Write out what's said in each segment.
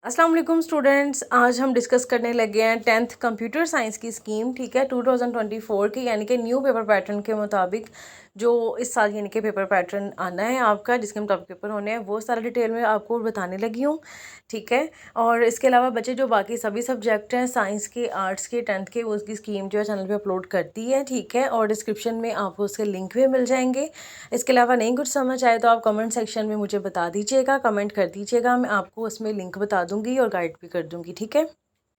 अस्सलाम वालेकुम स्टूडेंट्स, आज हम डिस्कस करने लगे हैं 10th कंप्यूटर साइंस की स्कीम। ठीक है, 2024 की यानी कि न्यू पेपर पैटर्न के मुताबिक जो इस साल यानी कि पेपर पैटर्न आना है आपका, जिसके मुताबिक पेपर होने हैं, वो सारा डिटेल में आपको बताने लगी हूँ। ठीक है, और इसके अलावा बच्चे जो बाकी सभी सब्जेक्ट हैं साइंस के, आर्ट्स के, 10th के, वो उसकी स्कीम जो है चैनल पे अपलोड कर दी है। ठीक है, और डिस्क्रिप्शन में आपको उसके लिंक भी मिल जाएंगे। इसके अलावा नहीं कुछ समझ आए तो आप कमेंट सेक्शन में मुझे बता दीजिएगा, कमेंट कर दीजिएगा, मैं आपको उसमें लिंक बता दूंगी और गाइड भी कर दूंगी। ठीक है,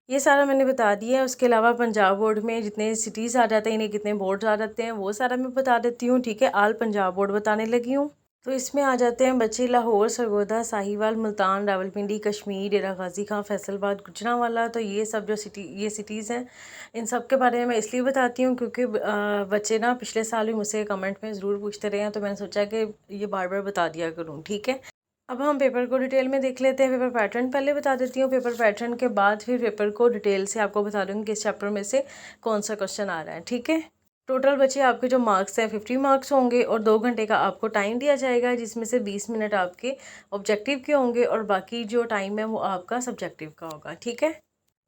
ये सारा मैंने बता दिया है। उसके अलावा पंजाब बोर्ड में जितने सिटीज़ आ जाते हैं, इन्हें कितने बोर्ड्स आ जाते हैं, वो सारा मैं बता देती हूँ। ठीक है, आल पंजाब बोर्ड बताने लगी हूँ। तो इसमें आ जाते हैं बच्चे लाहौर, सरगोदा, साहिवाल, मुल्तान, रावलपिंडी, कश्मीर, डेरा गाजी खां, फैसलाबाद, गुजरांवाला। तो ये सब जो सिटीज़ हैं, इन सब के बारे में मैं इसलिए बताती हूँ क्योंकि बच्चे ना पिछले साल भी मुझसे कमेंट में ज़रूर पूछते रहे हैं, तो मैंने सोचा कि ये बार बार बता दिया करूँ। ठीक है, अब हम पेपर को डिटेल में देख लेते हैं। पेपर पैटर्न पहले बता देती हूँ, पेपर पैटर्न के बाद फिर पेपर को डिटेल से आपको बता दूँगी किस चैप्टर में से कौन सा क्वेश्चन आ रहा है। ठीक है, टोटल बच्चे आपके जो मार्क्स हैं 50 मार्क्स होंगे और 2 घंटे का आपको टाइम दिया जाएगा, जिसमें से 20 मिनट आपके ऑब्जेक्टिव के होंगे और बाकी जो टाइम है वो आपका सब्जेक्टिव का होगा। ठीक है,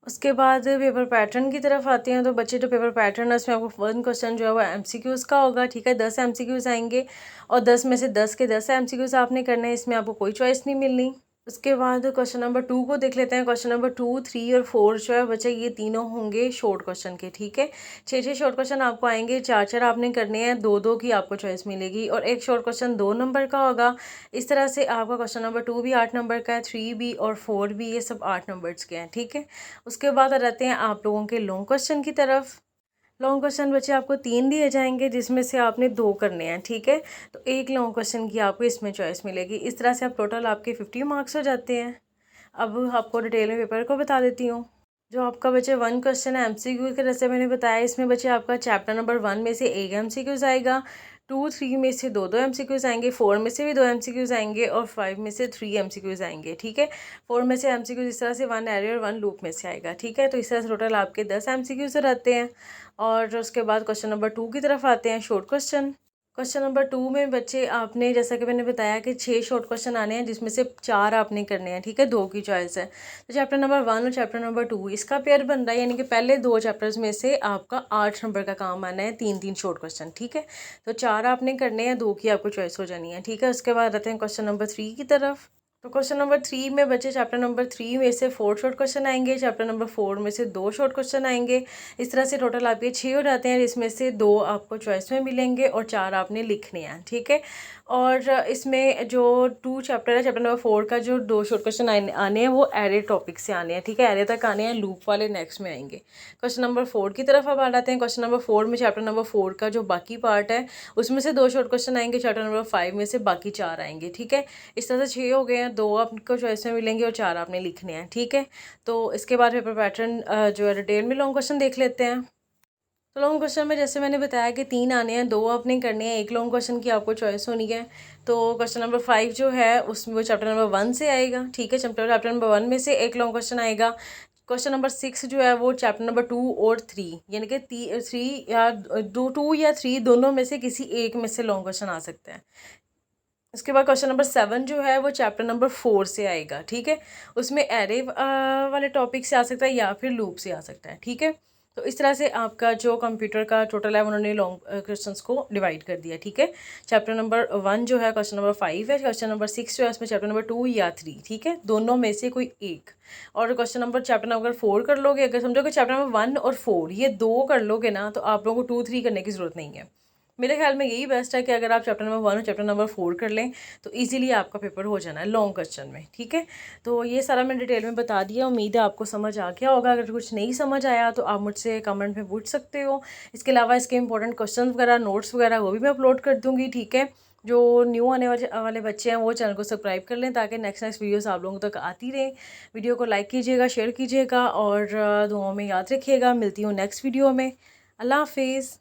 उसके बाद पेपर पैटर्न की तरफ आते हैं। तो बच्चे जो पेपर पैटर्न है उसमें आपको 1 क्वेश्चन जो है वो एमसीक्यूज़ का होगा। ठीक है, 10 एमसीक्यूज़ आएंगे और 10 में से 10 के 10 एमसीक्यूज़ आपने करने हैं, इसमें आपको कोई चॉइस नहीं मिलनी। उसके बाद क्वेश्चन नंबर 2 को देख लेते हैं। क्वेश्चन नंबर 2, 3 और 4 जो है बच्चे ये तीनों होंगे शॉर्ट क्वेश्चन के। ठीक है, 6 शॉर्ट क्वेश्चन आपको आएंगे, 4 आपने करने हैं, 2 की आपको चॉइस मिलेगी और एक शॉर्ट क्वेश्चन 2 नंबर का होगा। इस तरह से आपका क्वेश्चन नंबर 2 भी 8 नंबर का है, 3 भी और 4 भी, ये सब 8 नंबर्स के हैं। ठीक है, उसके बाद आ जाते हैं आप लोगों के लॉन्ग क्वेश्चन की तरफ। लॉन्ग क्वेश्चन बच्चे आपको 3 दिए जाएंगे, जिसमें से आपने 2 करने हैं। ठीक है, तो एक लॉन्ग क्वेश्चन की आपको इसमें चॉइस मिलेगी। इस तरह से आप टोटल आपके 50 मार्क्स हो जाते हैं। अब आपको डिटेल में पेपर को बता देती हूँ। जो आपका बच्चे 1 क्वेश्चन है एमसीक्यू के, जैसे मैंने बताया, इसमें बच्चे आपका चैप्टर नंबर 1 में से एक एमसीक्यूज़ आएगा, 2, 3 में से दो एमसीक्यूज़ आएंगे, 4 में से भी 2 एमसीक्यूज़ आएंगे और 5 में से 3 एमसीक्यूज़ आएंगे। ठीक है, 4 में से एमसीक्यूज़ इस तरह से 1 एरे और 1 लूप में से आएगा। ठीक है, तो इस तरह से टोटल आपके 10 एमसीक्यूज़ रहते हैं। और उसके बाद क्वेश्चन नंबर 2 की तरफ आते हैं, शॉर्ट क्वेश्चन। क्वेश्चन नंबर 2 में बच्चे आपने, जैसा कि मैंने बताया कि 6 शॉर्ट क्वेश्चन आने हैं, जिसमें से 4 आपने करने हैं। ठीक है, 2 की चॉइस है। तो चैप्टर नंबर 1 और चैप्टर नंबर 2 इसका पेयर बन रहा है, यानी कि पहले 2 चैप्टर्स में से आपका 8 नंबर का काम आना है, 3 शॉर्ट क्वेश्चन। ठीक है, तो 4 आपने करने हैं, 2 की आपको चॉइस हो जानी है। ठीक है, उसके बाद आते हैं क्वेश्चन नंबर 3 की तरफ। तो क्वेश्चन नंबर 3 में बच्चे चैप्टर नंबर 3 में से 4 शॉर्ट क्वेश्चन आएंगे, चैप्टर नंबर 4 में से 2 शॉर्ट क्वेश्चन आएंगे। इस तरह से टोटल आपके 6 हो जाते हैं, जिसमें से 2 आपको चॉइस में मिलेंगे और 4 आपने लिखने हैं। ठीक है, और इसमें जो 2 चैप्टर है, चैप्टर नंबर 4 का जो 2 शॉर्ट क्वेश्चन आने हैं वो एरे टॉपिक से आने हैं। ठीक है, एरे तक आने हैं, लूप वाले नेक्स्ट में आएंगे। क्वेश्चन नंबर 4 की तरफ अब आ जाते हैं। क्वेश्चन नंबर 4 में चैप्टर नंबर 4 का जो बाकी पार्ट है उसमें से 2 शॉर्ट क्वेश्चन आएंगे, चैप्टर नंबर 5 में से बाकी 4 आएंगे। ठीक है, इस तरह से 6 हो गए हैं, 2 आपको चॉइस में मिलेंगे और 4 आपने लिखने हैं। ठीक है, तो इसके बाद पेपर पैटर्न जो है डिटेल में लॉन्ग क्वेश्चन देख लेते हैं। तो लॉन्ग क्वेश्चन में जैसे मैंने बताया कि 3 आने हैं, 2 आपने करने हैं, एक लॉन्ग क्वेश्चन की आपको चॉइस होनी है। तो क्वेश्चन नंबर 5 जो है उसमें वो चैप्टर नंबर 1 से आएगा। ठीक है, चैप्टर नंबर 1 में से एक लॉन्ग क्वेश्चन आएगा। क्वेश्चन नंबर 6 जो है वो चैप्टर नंबर 2 और 3, यानी कि 3 या 2 या 3 दोनों में से किसी एक में से लॉन्ग क्वेश्चन आ सकता है। उसके बाद क्वेश्चन नंबर 7 जो है वो चैप्टर नंबर 4 से आएगा। ठीक है, उसमें एरे वाले टॉपिक से आ सकता है या फिर लूप से आ सकता है। ठीक है, तो इस तरह से आपका जो कंप्यूटर का टोटल है उन्होंने लॉन्ग क्वेश्चंस को डिवाइड कर दिया। ठीक है, चैप्टर नंबर 1 जो है क्वेश्चन नंबर 5 है, क्वेश्चन नंबर 6 जो है उसमें चैप्टर नंबर 2 या 3। ठीक है, दोनों में से कोई एक। और क्वेश्चन नंबर चैप्टर नंबर 4 कर लोगे, अगर समझो कि चैप्टर नंबर 1 और 4 ये 2 कर लोगे ना, तो आप लोगों को 2, 3 करने की ज़रूरत नहीं है। मेरे ख्याल में यही बेस्ट है कि अगर आप चैप्टर नंबर 1 और चैप्टर नंबर 4 कर लें तो इजीली आपका पेपर हो जाना है लॉन्ग क्वेश्चन में। ठीक है, तो ये सारा मैं डिटेल में बता दिया, उम्मीद है आपको समझ आ गया होगा। अगर कुछ नहीं समझ आया तो आप मुझसे कमेंट में पूछ सकते हो। इसके अलावा इसके इंपॉर्टेंट क्वेश्चन वगैरह, नोट्स वगैरह वो भी मैं अपलोड कर दूँगी। ठीक है, जो न्यू आने वाले बच्चे हैं वो चैनल को सब्सक्राइब कर लें ताकि नेक्स्ट वीडियोस आप लोगों तक आती रहे। वीडियो को लाइक कीजिएगा, शेयर कीजिएगा और दुआओं में याद रखिएगा। मिलती हूँ नेक्स्ट वीडियो में। अल्लाह हाफिज़।